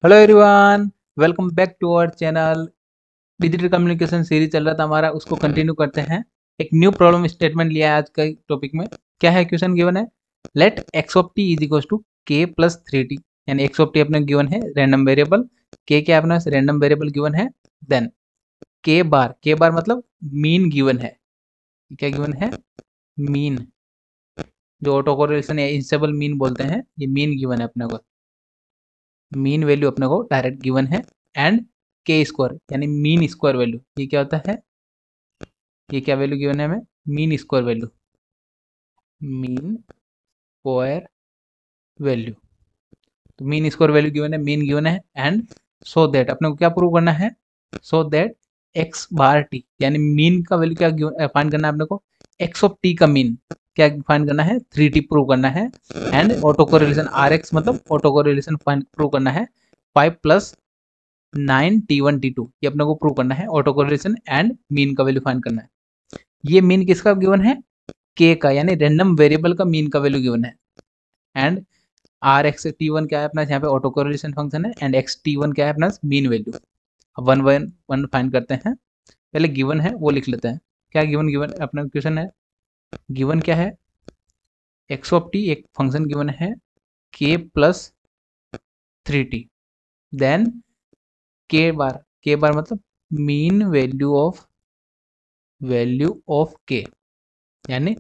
Hello everyone, welcome back to our channel. Digital communication series चल रहा था हमारा, उसको कंटिन्यू करते हैं। एक न्यू प्रॉब्लम स्टेटमेंट लिया है आज के टॉपिक में। क्या है क्वेश्चन गिवन है, let X of T is equal to K plus 3t। यानी एक्स ऑफ टी अपने गिवन है रैंडम वेरिएबल, के क्या अपना रैंडम वेरिएबल गिवन है। देन के बार मतलब मीन गिवन है। क्या गिवन है? मीन, जो ऑटो कोरिलेशन या इंस्टेबल मीन बोलते हैं, ये मीन गिवन है अपने को। मीन वैल्यू अपने को डायरेक्ट गिवन है। एंड के स्क्वायर यानी मीन स्क्वायर वैल्यू, ये क्या होता है? ये क्या वैल्यू गिवन है हमें? Mean square value, mean square value. तो मीन स्क्वायर वैल्यू गिवन है, मीन गिवन है। एंड सो दैट अपने को क्या प्रूव करना है? So that X bar T यानी मीन का वैल्यू क्या फाइंड करना है अपने को? एक्स ऑफ टी का मीन क्या फाइंड करना है? 3t प्रूव करना है। And autocorrelation R X मतलब ऑटो कोरिलेशन प्रूव करना है 5 प्लस 9 t1 t2, ये अपने को प्रूव करना है। ऑटो कोरिलेशन एंड मीन का वैल्यू फाइंड करना है। ये मीन किसका गिवन है? के का, यानी रैंडम वेरिएबल का मीन का वैल्यू गिवन है। And R X T one क्या है अपना, यहाँ पे ऑटो कोरिलेशन फंक्शन है। एंड एक्स टी वन क्या है अपना? Mean value. अब वन वन वन फाइंड करते हैं। पहले गिवन है वो लिख लेते हैं। क्या गिवन गिवन अपना क्वेश्चन है? गिवन क्या है? एक्स ऑफ टी एक फंक्शन गिवन है के plus 3t। Then K bar मतलब मीन वैल्यू ऑफ के, यानी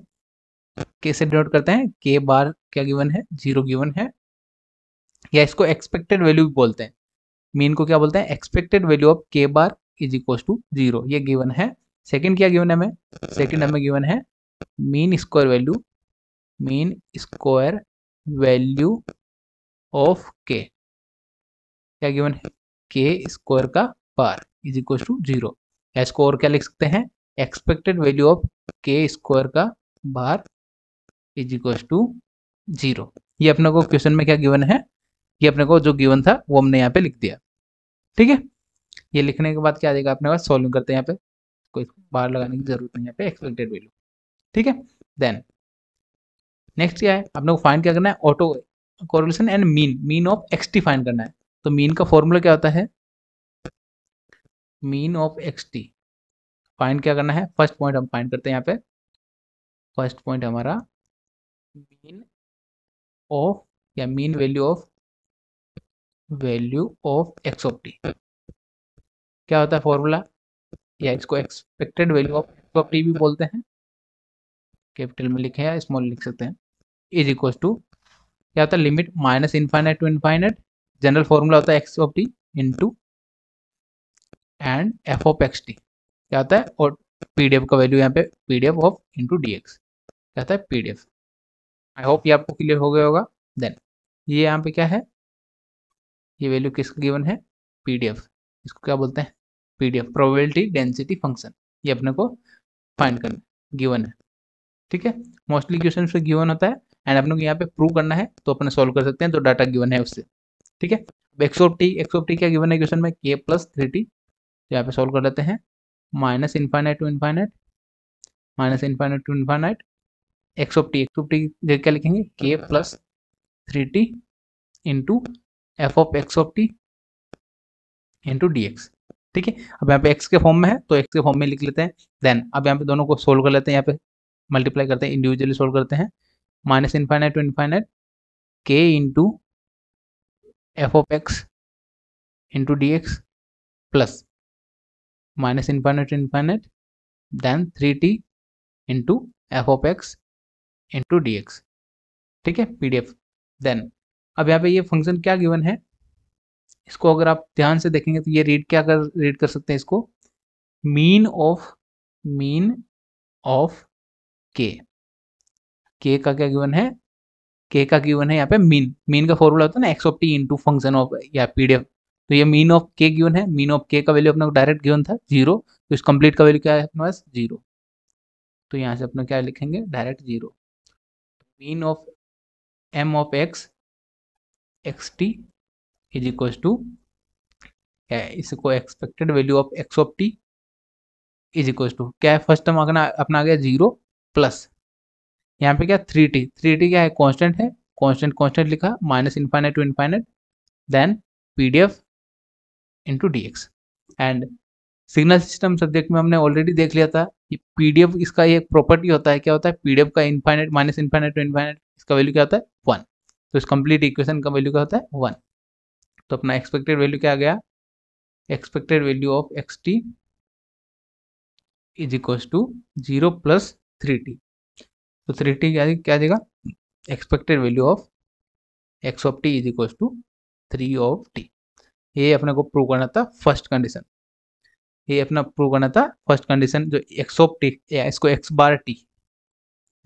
के से डिनोट करते हैं। के बार क्या गिवन है? 0 गिवन है, या इसको एक्सपेक्टेड वैल्यू भी बोलते हैं। मीन को क्या बोलते हैं? एक्सपेक्टेड वैल्यू ऑफ के बार इज इक्वल टू 0, ये गिवन है। सेकंड क्या गिवन है हमें? सेकंड हमें गिवन है मीन स्क्वायर वैल्यू ऑफ के। क्या गिवन है? के स्क्वायर का बार इज इक्वल टू 0। या इसको और क्या लिख सकते हैं? एक्सपेक्टेड वैल्यू ऑफ के स्क्वायर का बार इज इक्वल टू 0। ये अपने को क्वेश्चन में क्या गिवन है? ये अपने को जो गिवन था वो हमने यहाँ पे लिख दिया। ठीक है, ये लिखने के बाद क्या आ जाएगा अपने पास? सॉल्व करते हैं यहाँ पे, कोई बार लगाने की जरूरत नहीं है यहाँ पे, एक्सपेक्टेड वैल्यू। ठीक है, देन नेक्स्ट क्या है अपने को? फाइंड क्या करना है? Auto correlation and mean of X T find करना है। तो मीन का फॉर्मूला क्या होता है? Mean of X T find क्या करना है? फर्स्ट पॉइंट हम फाइंड करते हैं यहाँ पे। फर्स्ट पॉइंट हमारा मीन ऑफ या mean value of X of T. क्या होता है फॉर्मूला? या इसको expected value of X of T भी बोलते हैं। कैपिटल में लिखे या स्मॉल लिख सकते हैं। इज इक्वल टू क्या होता है? Limit minus infinite to infinite. General formula होता है X of T into and F of X T. क्या होता है? और पीडीएफ का वैल्यू यहाँ पे PDF of into D X, क्या होता है? पीडीएफ। आई होप ये आपको क्लियर हो गया होगा। देन ये यहाँ पे क्या है? ये वैल्यू किसका गिवन है? पीडीएफ। इसको क्या बोलते हैं? PDF, probability density function. ये अपने को फाइंड करना गिवन है। ठीक है, मोस्टली क्वेश्चन से गिवन होता है। एंड अपने को यहाँ पे प्रूव करना है तो अपने सॉल्व कर सकते हैं, तो डाटा गिवन है उससे। ठीक है, एक्स ऑफ टी क्या गिवन है क्वेश्चन में? के प्लस 3t। यहाँ पे सॉल्व कर लेते हैं। Minus infinite to infinite X of T क्या लिखेंगे? K plus 3t into F of X of T into D X. ठीक है, अब यहाँ पे एक्स के फॉर्म में है तो एक्स के फॉर्म में लिख लेते हैं। देन अब यहाँ पे दोनों को सोल्व कर लेते हैं, यहाँ पे मल्टीप्लाई करते हैं, इंडिविजुअली सोल्व करते हैं। Minus infinite to infinite K into F of X into D X plus minus infinite to infinite then 3t into F of X into D X. ठीक है, पीडीएफ। देन अब यहाँ पे ये फंक्शन क्या given है, इसको अगर आप ध्यान से देखेंगे तो ये रीड कर सकते हैं इसको। मीन ऑफ के। के का क्या गिवन है? के का गिवन है यहाँ पे मीन का फॉर्मूला होता है ना x of T into function of या पीडीएफ। तो ये मीन ऑफ के गिवन है। मीन ऑफ के का वैल्यू अपने को डायरेक्ट गिवन था 0, तो इस कंप्लीट का वैल्यू क्या है अपने पास? 0। तो यहाँ से अपने क्या लिखेंगे? Direct 0। Mean of M of X T is equal to इसको expected value of X of T is equal to क्या है? फर्स्ट टर्म अपना आ गया 0 प्लस यहाँ पे क्या? 3t क्या है? कांस्टेंट है। कांस्टेंट लिखा, minus infinite to infinite then PDF into DX। And signal system subject में हमने ऑलरेडी देख लिया था कि PDF इसका एक प्रॉपर्टी होता है, क्या होता है, PDF का infinite minus infinite to infinite, इसका वैल्यू क्या होता है 1। तो इस कंप्लीट इक्वेशन का वैल्यू क्या होता है 1। तो अपना एक्सपेक्टेड वैल्यू क्या आ गया, expected value of xt is equal to 0 plus 3t। तो 3t क्या आ जाएगा, expected value of x of t is equal to 3 of t। ये अपने को प्रूव करना था फर्स्ट कंडीशन, ये अपना प्रूव करना था फर्स्ट कंडीशन जो x ऑफ t, या इसको x बार t,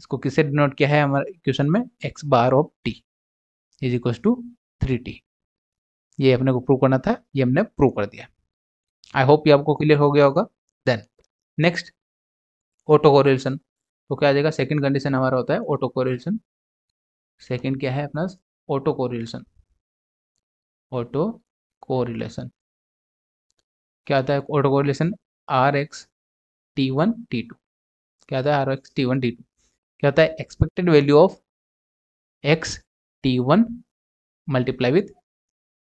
इसको किससे डिनोट किया है हमारे इक्वेशन में, x bar of t is equal to 3t। ये अपने को प्रूव करना था, ये हमने प्रूव कर दिया। आई होप ये आपको क्लियर हो गया होगा। Then next autocorrelation. तो क्या आ जाएगा, सेकंड कंडीशन हमारा होता है ऑटो कोरिलेशन। सेकंड क्या है अपना, ऑटो कोरिलेशन। ऑटो कोरिलेशन क्या आता है, auto correlation Rx T1 T2। क्या आता है Rx T1 T2, क्या होता है, expected value of x T1 multiply with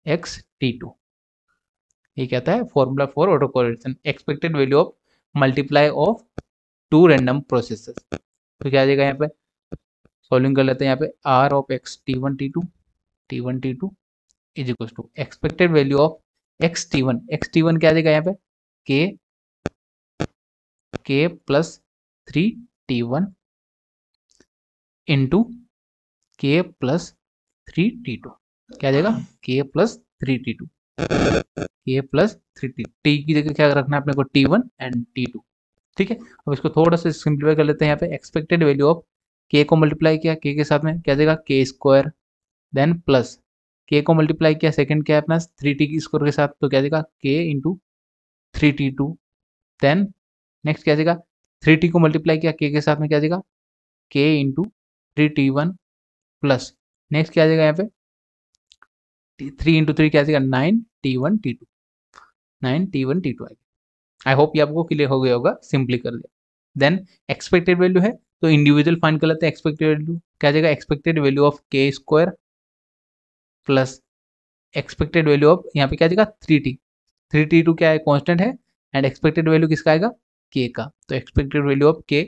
x T2। ये क्या आता है, formula for autocorrelation, expected value of multiply of two random processes. तो क्या आ जाएगा, यहाँ पे सॉल्विंग कर लेते हैं, यहाँ पे R of x T1 T2 is equal to expected value of x T1 क्या आ जाएगा यहाँ पे, k plus 3t1 into k plus 3t2। क्या आ जाएगा, k plus 3t2, k plus 3t, t की जगह क्या रखना है अपने को, t1 एंड t2। ठीक है, अब इसको थोड़ा सा सिंप्लीफाई कर लेते हैं। यहाँ पे एक्सपेक्टेड वैल्यू ऑफ k को मल्टीप्लाई किया k के साथ में, क्या देगा k square, then plus k को मल्टीप्लाई किया सेकंड क्या है अपना 3t की स्क्वायर के साथ, तो क्या देगा k into 3t2। Then next क्या देगा, 3t को मल्टीप्लाई किया k के साथ में, क्या देगा k into 3t1 plus next क्या देगा यहाँ पे 3 इंटू 3 क्या देगा 9t1 t2, 9t1 t2 आएगा। आई होप ये आपको क्लियर हो गया होगा, सिंपली कर दिया। देन एक्सपेक्टेड वैल्यू है तो इंडिविजुअल फाइंड कर लेते हैं। एक्सपेक्टेड वैल्यू क्या जाएगा, expected value of k square plus expected value of यहाँ पे क्या जाएगा 3t2 क्या है, कांस्टेंट है, एंड एक्सपेक्टेड वैल्यू किसका आएगा, k का। तो expected value of k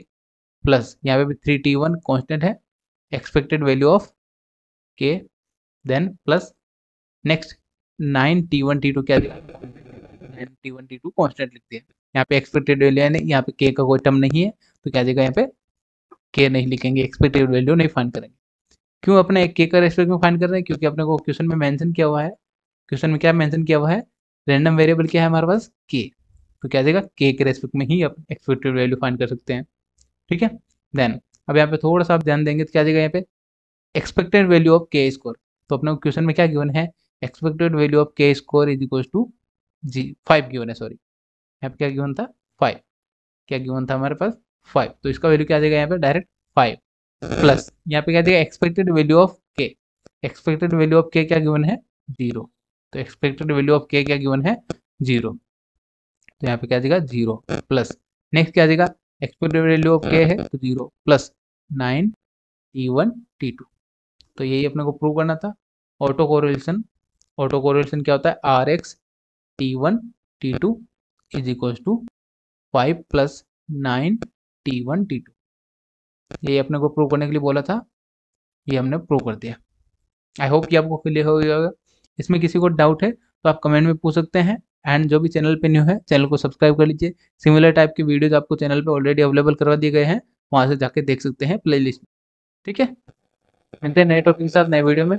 plus यहाँ पे 3t1 कांस्टेंट है, expected value of k, then plus next 9t1 t2 क्या देगा, 9t1 t2 कांस्टेंट लिखते हैं। यहाँ पे एक्सपेक्टेड वैल्यू है नहीं, यहाँ पे k का कोई टर्म नहीं है, तो क्या देगा यहाँ पे k नहीं लिखेंगे, एक्सपेक्टेड वैल्यू नहीं फाइंड करेंगे। क्यों अपने k का रेस्पेक्ट में फाइंड कर रहे हैं, क्योंकि अपने को क्वेश्चन में मेंशन किया हुआ है, क्वेश्चन में क्या मेंशन किया हुआ है, रैंडम वेरिएबल क्या है हमारे पास k, तो क्या देगा k के रेस्पेक्ट में ही आप एक्सपेक्टेड वैल्यू फाइंड कर सकते हैं। ठीक है, देन अब यहाँ पे थोड़ा सा आप ध्यान देंगे तो क्या देगा यहाँ पे expected value of k square. तो अपने क्वेश्चन में क्या गिवन है, expected value of k square is equal to 5 given है, सॉरी यहाँ पे क्या गिवन था 5, क्या गिवन था हमारे पास 5, तो इसका वैल्यू क्या आ जाएगा यहाँ पे डायरेक्ट 5 प्लस यहाँ पे क्या देगा expected value of k, expected value of k क्या गिवन है 0, तो एक्सपेक्टेड वैल्यू ऑफ k क्या गिवन है 0, तो यहाँ पे क्या देगा 0 प्लस नेक्स्ट क्या देगा एक्सपेक्टेड वैल्यू ऑफ k है तो 0 प्लस 9t1 t2। तो यही अपने को प्रूव करना था ऑटो कोरिलेशन। ऑटो कोरिलेशन क्या होता है, Rx T1 T2 is equal to 5 plus 9t1 t2। ये अपने को प्रूव करने के लिए बोला था, ये हमने प्रूव कर दिया। आई होप कि आपको क्लियर हो गया होगा। इसमें किसी को डाउट है तो आप कमेंट में पूछ सकते हैं, एंड जो भी चैनल पे न्यू है चैनल को सब्सक्राइब कर लीजिए। सिमिलर टाइप की वीडियोज आपको चैनल पे ऑलरेडी अवेलेबल करवा दिए गए हैं, वहाँ से जाके देख सकते हैं प्ले लिस्ट में। ठीक है, मिलते हैं नए टॉपिक के साथ नए वीडियो में।